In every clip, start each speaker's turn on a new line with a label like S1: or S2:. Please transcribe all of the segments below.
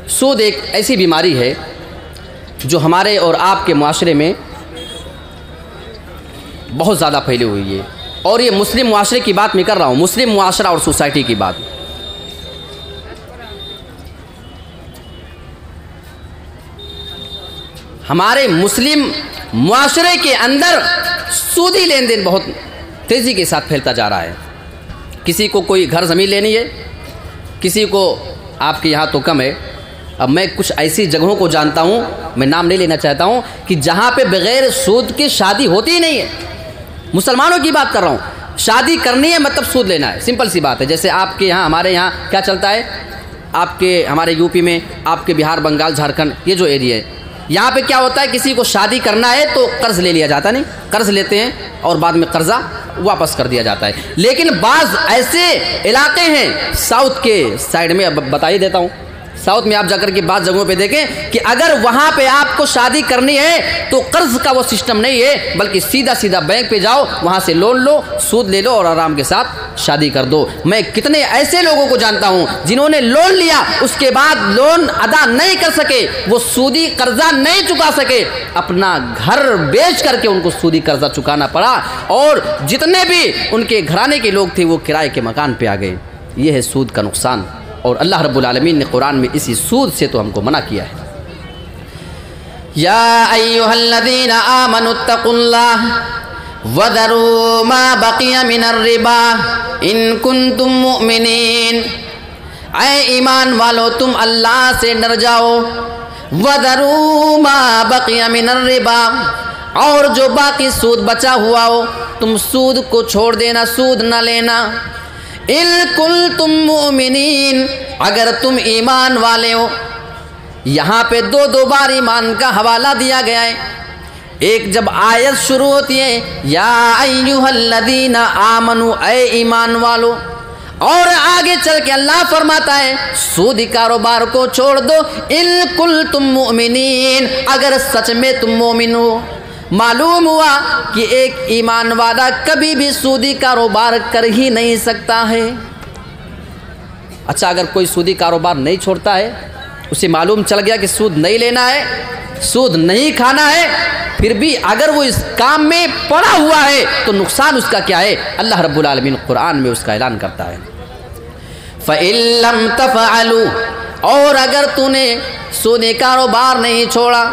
S1: सूद एक ऐसी बीमारी है जो हमारे और आपके माशरे में बहुत ज़्यादा फैली हुई है। और ये मुस्लिम माशरे की बात मैं कर रहा हूँ, मुस्लिम माशरा और सोसाइटी की बात। हमारे मुस्लिम माशरे के अंदर सूदी लेन देन बहुत तेज़ी के साथ फैलता जा रहा है। किसी को कोई घर ज़मीन लेनी है, किसी को, आपके यहाँ तो कम है, अब मैं कुछ ऐसी जगहों को जानता हूँ, मैं नाम नहीं लेना चाहता हूँ, कि जहाँ पे बग़ैर सूद के शादी होती ही नहीं है। मुसलमानों की बात कर रहा हूँ, शादी करनी है मतलब सूद लेना है, सिंपल सी बात है। जैसे आपके यहाँ, हमारे यहाँ क्या चलता है, आपके हमारे यूपी में, आपके बिहार, बंगाल, झारखंड, ये जो एरिया है, यहाँ पे क्या होता है, किसी को शादी करना है तो कर्ज़ ले लिया जाता, नहीं, कर्ज़ लेते हैं और बाद में कर्ज़ा वापस कर दिया जाता है। लेकिन बाज़ ऐसे इलाके हैं साउथ के साइड में, अब बता ही देता हूँ, साउथ में आप जाकर के बाद जगहों पे देखें कि अगर वहाँ पे आपको शादी करनी है तो कर्ज़ का वो सिस्टम नहीं है, बल्कि सीधा सीधा बैंक पे जाओ, वहाँ से लोन लो, सूद ले लो और आराम के साथ शादी कर दो। मैं कितने ऐसे लोगों को जानता हूँ जिन्होंने लोन लिया, उसके बाद लोन अदा नहीं कर सके, वो सूदी कर्जा नहीं चुका सके, अपना घर बेच करके उनको सूदी कर्जा चुकाना पड़ा, और जितने भी उनके घराने के लोग थे वो किराए के मकान पे आ गए। ये है सूद का नुकसान, और अल्लाह रब्बुल आलमीन ने कुरान में इसी सूद से तो हमको मना किया है। या अय्युहल्लज़ीना आमनुत्तकुल्लाह वज़रू मा बक़िया मिनर रिबा इन कुंतुम मुमिनीन। ऐ ईमान वालो, तुम अल्लाह से डर जाओ। वज़रू मा बक़िया मिनर रिबा, और जो बाकी सूद बचा हुआ हो तुम सूद को छोड़ देना, सूद न लेना। इन कुंतुम मुमिनीन, अगर तुम ईमान वाले हो। यहाँ पे दो बार ईमान का हवाला दिया गया है। एक जब आयत शुरू होती है या अय्युहल्लज़ीना आमनू, ऐ ईमान वालो, और आगे चल के अल्लाह फरमाता है सूदी कारोबार को छोड़ दो। इन कुंतुम मुमिनीन, अगर सच में तुम मोमिन हो। मालूम हुआ कि एक ईमान वाला कभी भी सूदी कारोबार कर ही नहीं सकता है। अच्छा, अगर कोई सूदी कारोबार नहीं छोड़ता है, उसे मालूम चल गया कि सूद नहीं लेना है, सूद नहीं खाना है, फिर भी अगर वो इस काम में पड़ा हुआ है तो नुकसान उसका क्या है, अल्लाह रब्बुल आलमीन कुरान में उसका ऐलान करता है। फ़इल्लम तफ़अलू, और अगर तूने सूदी कारोबार नहीं छोड़ा,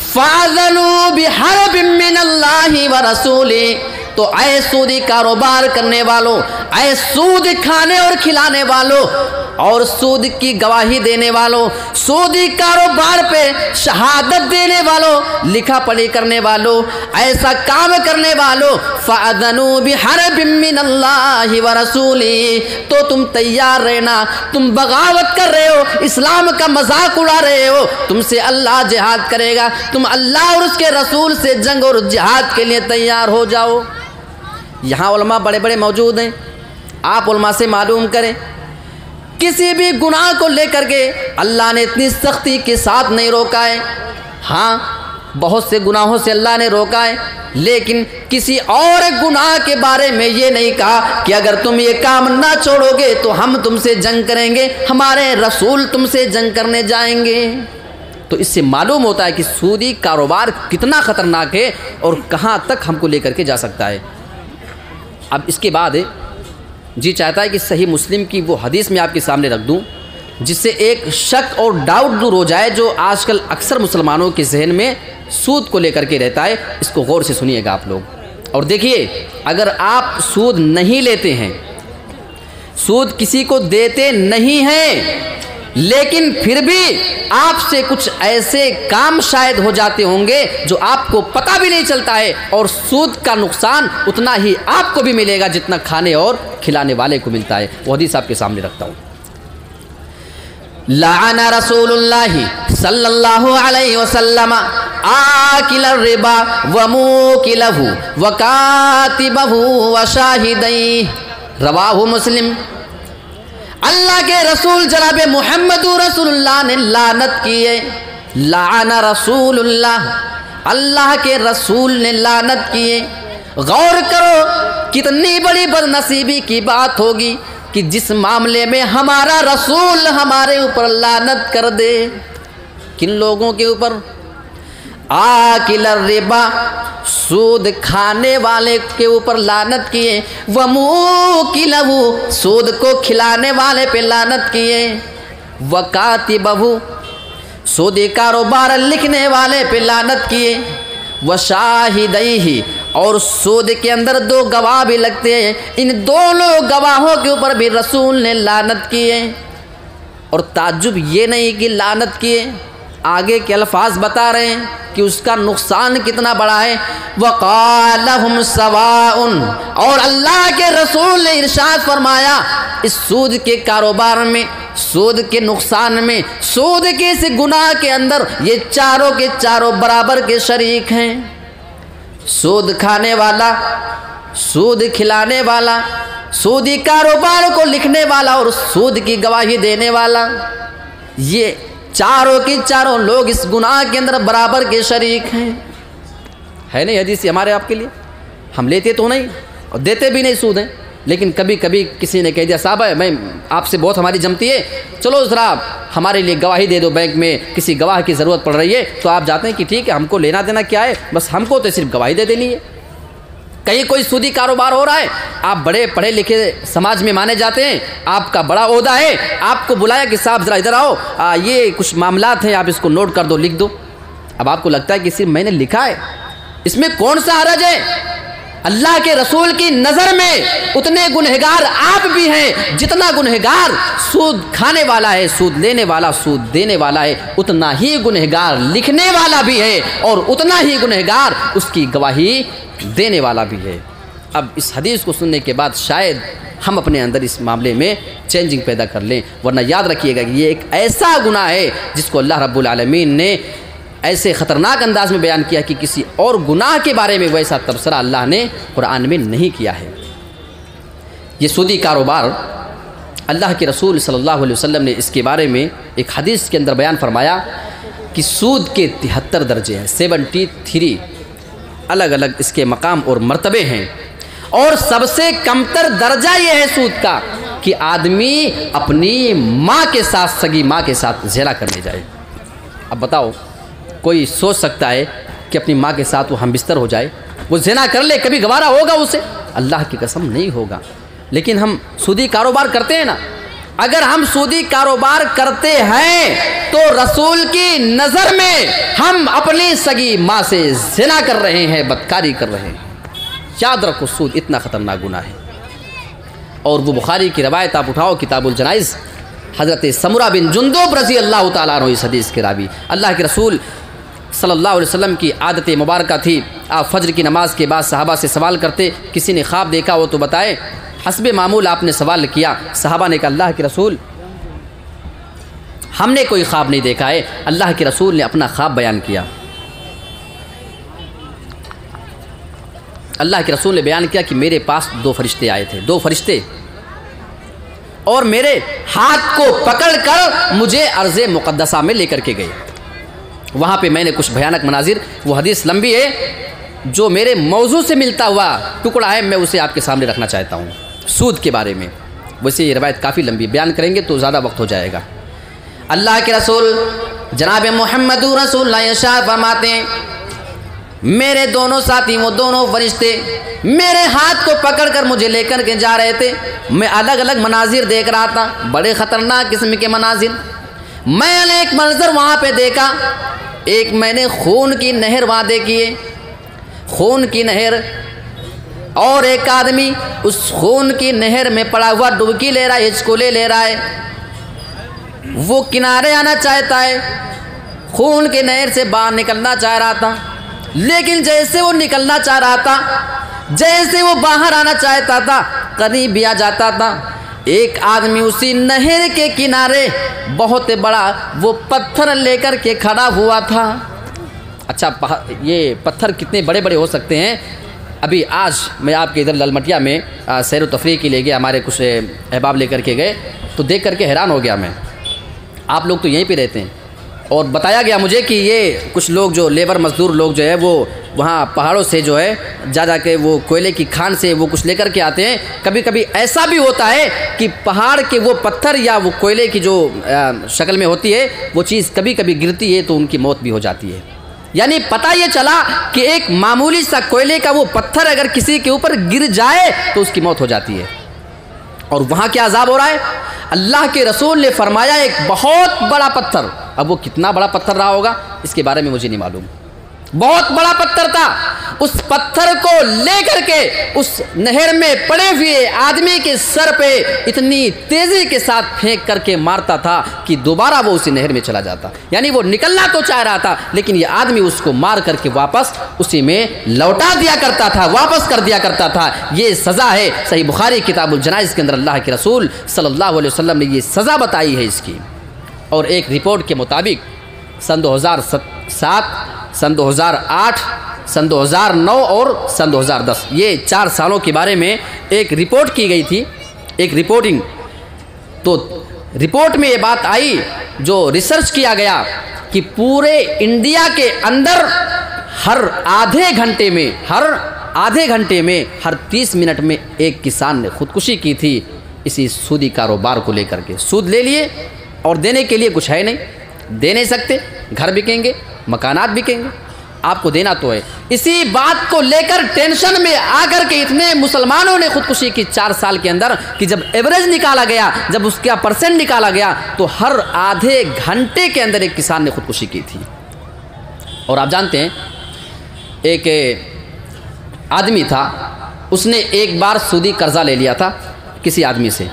S1: फ़अज़नू बिहर्बिम मिनल्लाहि व रसूली, तो ऐ सूदी कारोबार करने वालों, ऐ सूद खाने और खिलाने वालों, और सूद की गवाही देने वालों, सूदी कारोबार पे शहादत देने वालों, लिखा पढ़ी करने वालों, ऐसा काम करने वालों, फ़अज़नू बिहर्बिम मिनल्लाहि व रसूली, तो तुम तैयार रहना। तुम बगावत कर रहे हो, इस्लाम का मजाक उड़ा रहे हो, तुमसे अल्लाह जिहाद करेगा, तुम अल्लाह और उसके रसूल से जंग और जिहाद के लिए तैयार हो जाओ। यहाँ उलमा बड़े बड़े मौजूद हैं, आप उलमा से मालूम करें, किसी भी गुनाह को लेकर के अल्लाह ने इतनी सख्ती के साथ नहीं रोका है। हाँ, बहुत से गुनाहों से अल्लाह ने रोका है, लेकिन किसी और गुनाह के बारे में ये नहीं कहा कि अगर तुम ये काम ना छोड़ोगे तो हम तुमसे जंग करेंगे, हमारे रसूल तुमसे जंग करने जाएंगे। तो इससे मालूम होता है कि सूदी कारोबार कितना ख़तरनाक है और कहाँ तक हमको लेकर के जा सकता है। अब इसके बाद जी चाहता है कि सही मुस्लिम की वो हदीस में आपके सामने रख दूं, जिससे एक शक और डाउट दूर हो जाए जो आजकल अक्सर मुसलमानों के जहन में सूद को लेकर के रहता है। इसको गौर से सुनिएगा आप लोग, और देखिए, अगर आप सूद नहीं लेते हैं, सूद किसी को देते नहीं हैं, लेकिन फिर भी आपसे कुछ ऐसे काम शायद हो जाते होंगे जो आपको पता भी नहीं चलता है, और सूद का नुकसान उतना ही आपको भी मिलेगा जितना खाने और खिलाने वाले को मिलता है। वो हदीस आपके सामने रखता हूँ। लाना रसूलुल्लाहि सल्लल्लाहु अलैहि वसल्लम आकिल रिबा व मुकिलहु व कातिबहु व शाहिदै, रवाहु मुस्लिम। अल्लाह के रसूल जनाब मुहम्मदुर रसूलुल्लाह ने लानत की है। लाना रसूलुल्लाह, अल्लाह के रसूल ने लानत की है। गौर करो कितनी बड़ी बदनसीबी की बात होगी। कि जिस मामले में हमारा रसूल हमारे ऊपर लानत कर दे। किन लोगों के ऊपर? आकिल रिबा, सूद खाने वाले के ऊपर लानत किए। वमूकिलहु, सूद को खिलाने वाले पे लानत किए। वकातिबहु, सूदी कारोबार लिखने वाले पे लानत किए। वशाहिदैहि, और सूद के अंदर 2 गवाह भी लगते हैं, इन दोनों गवाहों के ऊपर भी रसूल ने लानत किए। और ताज्जुब ये नहीं कि लानत किए, आगे के अल्फाज बता रहे हैं कि उसका नुकसान कितना बड़ा है। वक़ालहुम सवाउन, और अल्लाह के रसूल ने इरशाद फरमाया इस सूद के कारोबार में, सूद के नुकसान में, सूद के इस गुनाह के अंदर ये चारों के चारों बराबर के शरीक हैं। सूद खाने वाला, सूद खिलाने वाला, सूदी कारोबार को लिखने वाला और सूद की गवाही देने वाला, ये चारों के चारों लोग इस गुनाह के अंदर बराबर के शरीक हैं। है नहीं हदीस हमारे आपके लिए? हम लेते तो नहीं और देते भी नहीं सूद हैं, लेकिन कभी कभी किसी ने कह दिया साहब है मैं आपसे बहुत हमारी जमती है, चलो ज़रा हमारे लिए गवाही दे दो, बैंक में किसी गवाह की ज़रूरत पड़ रही है। तो आप जाते हैं कि ठीक है, हमको लेना देना क्या है, बस हमको तो सिर्फ गवाही दे देनी है। कहीं कोई सूदी कारोबार हो रहा है, आप बड़े पढ़े लिखे समाज में माने जाते हैं, आपका बड़ा ओहदा है, आपको बुलाया कि साहब ज़रा इधर आओ, ये कुछ मामलात हैं, आप इसको नोट कर दो, लिख दो। अब आपको लगता है कि सिर्फ मैंने लिखा है, इसमें कौन सा हरज है? अल्लाह के रसूल की नज़र में उतने गुनहगार आप भी हैं जितना गुनहगार सूद खाने वाला है, सूद लेने वाला, सूद देने वाला है, उतना ही गुनहगार लिखने वाला भी है और उतना ही गुनहगार उसकी गवाही देने वाला भी है। अब इस हदीस को सुनने के बाद शायद हम अपने अंदर इस मामले में चेंजिंग पैदा कर लें, वरना याद रखिएगा कि ये एक ऐसा गुनाह है जिसको अल्लाह रब्बुल आलमीन ने ऐसे ख़तरनाक अंदाज में बयान किया कि किसी और गुनाह के बारे में वैसा तबसरा अल्लाह ने कुरान में नहीं किया है। ये सूदी कारोबार अल्लाह के रसूल सल्लल्लाहु अलैहि वसल्लम ने इसके बारे में एक हदीस के अंदर बयान फरमाया कि सूद के 73 दर्जे हैं, 73 अलग अलग इसके मकाम और मर्तबे हैं। और सबसे कमतर दर्जा ये है सूद का कि आदमी अपनी माँ के साथ, सगी माँ के साथ ज़िना करने जाए। अब बताओ, कोई सोच सकता है कि अपनी माँ के साथ वो हमबिस्तर हो जाए, वो ज़िना कर ले, कभी गवारा होगा उसे? अल्लाह की कसम नहीं होगा। लेकिन हम सूदी कारोबार करते हैं ना, अगर हम सूदी कारोबार करते हैं तो रसूल की नज़र में हम अपनी सगी माँ से ज़िना कर रहे हैं, बदकारी कर रहे हैं। याद रखो, सूद इतना ख़तरनाक गुनाह है। और वो बुखारी की रवायत आप उठाओ, किताबुल जनाइज़, हज़रत समुरा बिन जुंदुब रज़ी अल्लाह ताला अन्हु इस हदीस के रावी। अल्लाह के रसूल सल्लल्लाहु अलैहि वसल्लम की आदत मुबारक थी, आप फज्र की नमाज के बाद सहाबा से सवाल करते, किसी ने ख्वाब देखा हो तो बताए। हस्बे मामूल आपने सवाल किया, सहाबा ने कहा अल्लाह के रसूल हमने कोई ख्वाब नहीं देखा है। अल्लाह के रसूल ने अपना ख्वाब बयान किया। अल्लाह के रसूल ने बयान किया कि मेरे पास 2 फरिश्ते आए थे, 2 फरिश्ते, और मेरे हाथ को पकड़कर मुझे अर्ज़े मुक़द्दसा में लेकर के गए। वहाँ पे मैंने कुछ भयानक मनाजिर, वो हदीस लंबी है, जो मेरे मौजू से मिलता हुआ टुकड़ा है, मैं उसे आपके सामने रखना चाहता हूँ सूद के बारे में। वैसे ये रवायत काफ़ी लंबी, बयान करेंगे तो ज़्यादा वक्त हो जाएगा। अल्लाह के रसूल जनाब मोहम्मद रसूलुल्लाह इरशाद फरमाते हैं, मेरे दोनों साथी, वो दोनों फरिश्ते मेरे हाथ को पकड़कर मुझे लेकर के जा रहे थे। मैं अलग अलग मनाजिर देख रहा था, बड़े ख़तरनाक किस्म के मनाजिर। मैंने एक मंजर वहाँ पे देखा, एक मैंने खून की नहर वहाँ देखी है, खून की नहर, और एक आदमी उस खून की नहर में पड़ा हुआ डुबकी ले रहा है, हिचकोले ले रहा है। वो किनारे आना चाहता है, खून की नहर से बाहर निकलना चाह रहा था, लेकिन जैसे वो निकलना चाह रहा था, जैसे वो बाहर आना चाहता था, करीब भी आ जाता था, एक आदमी उसी नहर के किनारे बहुत बड़ा वो पत्थर लेकर के खड़ा हुआ था। अच्छा, ये पत्थर कितने बड़े बड़े हो सकते हैं? अभी आज मैं आपके इधर ललमटिया में सैर व तफरीह के लिए गए, हमारे कुछ अहबाब लेकर के गए, तो देख करके हैरान हो गया मैं। आप लोग तो यहीं पे रहते हैं, और बताया गया मुझे कि ये कुछ लोग जो लेबर मजदूर लोग जो है वो वहाँ पहाड़ों से जो है जा के वो कोयले की खान से वो कुछ लेकर के आते हैं। कभी कभी ऐसा भी होता है कि पहाड़ के वो पत्थर या वो कोयले की जो शक्ल में होती है वो चीज़ कभी कभी गिरती है तो उनकी मौत भी हो जाती है। यानी पता ये चला कि एक मामूली सा कोयले का वो पत्थर अगर किसी के ऊपर गिर जाए तो उसकी मौत हो जाती है। और वहाँ क्या अजाब हो रहा है? अल्लाह के रसूल ने फरमाया एक बहुत बड़ा पत्थर। अब वो कितना बड़ा पत्थर रहा होगा इसके बारे में मुझे नहीं मालूम। बहुत बड़ा पत्थर था। उस पत्थर को लेकर के उस नहर में पड़े हुए आदमी के सर पे इतनी तेजी के साथ फेंक करके मारता था कि दोबारा वो उसी नहर में चला जाता। यानी वो निकलना तो चाह रहा था लेकिन ये आदमी उसको मार करके वापस उसी में लौटा दिया करता था, वापस कर दिया करता था। ये सज़ा है। सही बुखारी किताबुल जनाइज़ के अंदर अल्लाह के रसूल सल्लल्लाहु अलैहि वसल्लम ने ये सज़ा बताई है इसकी। और एक रिपोर्ट के मुताबिक सन 2007, सन 2008, सन 2009 और सन 2010 ये 4 सालों के बारे में एक रिपोर्ट की गई थी, एक रिपोर्टिंग। तो रिपोर्ट में ये बात आई, जो रिसर्च किया गया कि पूरे इंडिया के अंदर हर आधे घंटे में हर 30 मिनट में एक किसान ने खुदकुशी की थी इसी सूदी कारोबार को लेकर के। सूद ले लिए और देने के लिए कुछ है नहीं, दे नहीं सकते, घर बिकेंगे, मकानात बिकेंगे, आपको देना तो है। इसी बात को लेकर टेंशन में आकर के इतने मुसलमानों ने खुदकुशी की 4 साल के अंदर कि जब एवरेज निकाला गया, जब उसका परसेंट निकाला गया तो हर आधे घंटे के अंदर एक किसान ने खुदकुशी की थी। और आप जानते हैं एक आदमी था, उसने एक बार सूदी कर्जा ले लिया था किसी आदमी से।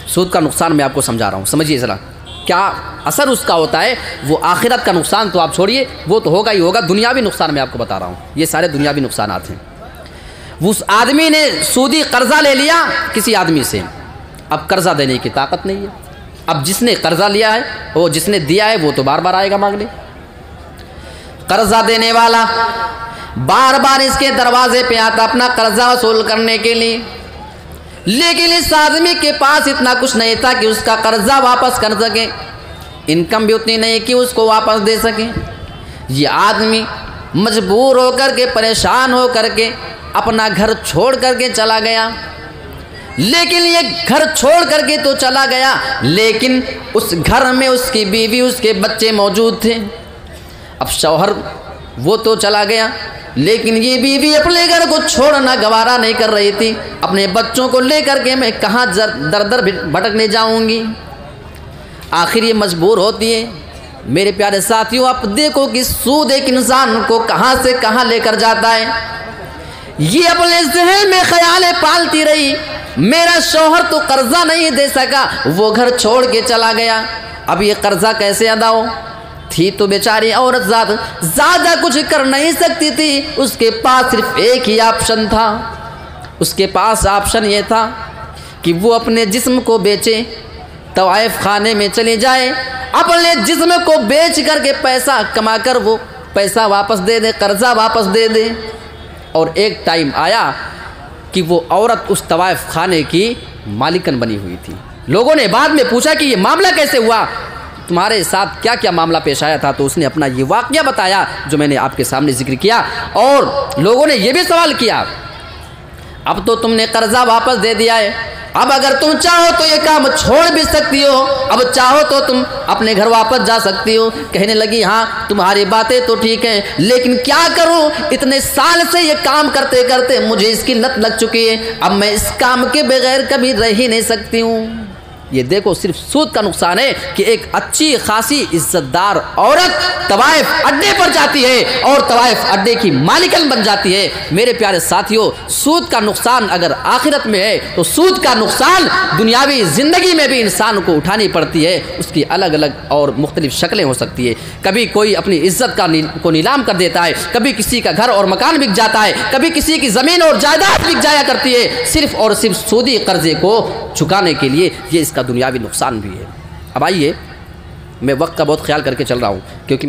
S1: सूद का नुकसान मैं आपको समझा रहा हूँ, समझिए ज़रा क्या असर उसका होता है। वो आखिरत का नुकसान तो आप छोड़िए, वो तो होगा ही होगा, दुनियावी नुकसान मैं आपको बता रहा हूँ, ये सारे दुनियावी नुकसानात हैं। उस आदमी ने सूदी कर्जा ले लिया किसी आदमी से। अब कर्जा देने की ताकत नहीं है। अब जिसने कर्जा लिया है, वो जिसने दिया है, वो तो बार बार आएगा मांगने। कर्जा देने वाला बार बार इसके दरवाजे पे आता अपना कर्जा वसूल करने के लिए, लेकिन इस आदमी के पास इतना कुछ नहीं था कि उसका कर्जा वापस कर सके, इनकम भी उतनी नहीं कि उसको वापस दे सके। ये आदमी मजबूर होकर के, परेशान होकर के अपना घर छोड़ करके चला गया। लेकिन ये घर छोड़ करके तो चला गया, लेकिन उस घर में उसकी बीवी, उसके बच्चे मौजूद थे। अब शौहर वो तो चला गया, लेकिन ये बीवी अपने घर को छोड़ना गवारा नहीं कर रही थी। अपने बच्चों को लेकर के मैं कहाँ दर दर भटकने जाऊंगी। आखिर ये मजबूर होती है। मेरे प्यारे साथियों, आप देखो कि सूद एक इंसान को कहाँ से कहाँ लेकर जाता है। ये अपने ज़हन में ख्यालें पालती रही, मेरा शौहर तो कर्जा नहीं दे सका, वो घर छोड़ के चला गया, अब ये कर्जा कैसे अदा हो। थी तो बेचारी औरत ज़्यादा कुछ कर नहीं सकती थी। उसके पास सिर्फ एक ही ऑप्शन था। उसके पास ऑप्शन ये था कि वो अपने जिस्म को बेचे, तवाइफ खाने में चले जाए, अपने जिस्म को बेच करके पैसा कमा कर वो पैसा वापस दे दे, कर्जा वापस दे दे। और एक टाइम आया कि वो औरत उस तवाइफ खाने की मालिकन बनी हुई थी। लोगों ने बाद में पूछा कि ये मामला कैसे हुआ, तुम्हारे साथ क्या क्या मामला पेश आया था। तो उसने अपना ये वाक़या बताया जो मैंने आपके सामने जिक्र किया। और लोगों ने ये भी सवाल किया, अब तो तुमने कर्जा वापस दे दिया है, अब अगर तुम चाहो तो ये काम छोड़ भी सकती हो, अब चाहो तो तुम अपने घर वापस जा सकती हो। कहने लगी, हाँ तुम्हारी बातें तो ठीक हैं, लेकिन क्या करूं, इतने साल से ये काम करते करते मुझे इसकी लत लग चुकी है, अब मैं इस काम के बगैर कभी रह ही नहीं सकती हूँ। ये देखो, सिर्फ सूद का नुकसान है कि एक अच्छी खासी इज्जतदार औरत तवाइफ अड्डे पर जाती है और तवाइफ अड्डे की मालिकन बन जाती है। मेरे प्यारे साथियों, सूद का नुकसान अगर आखिरत में है तो सूद का नुकसान दुनियावी ज़िंदगी में भी इंसान को उठानी पड़ती है। उसकी अलग अलग और मुख्तलिफ शक्लें हो सकती है। कभी कोई अपनी इज्जत को नीलाम कर देता है, कभी किसी का घर और मकान बिक जाता है, कभी किसी की ज़मीन और जायदाद बिक जाया करती है, सिर्फ और सिर्फ सूदी कर्जे को चुकाने के लिए। ये इसका दुनियावी नुकसान भी है। अब आइए, मैं वक्त का बहुत ख्याल करके चल रहा हूँ क्योंकि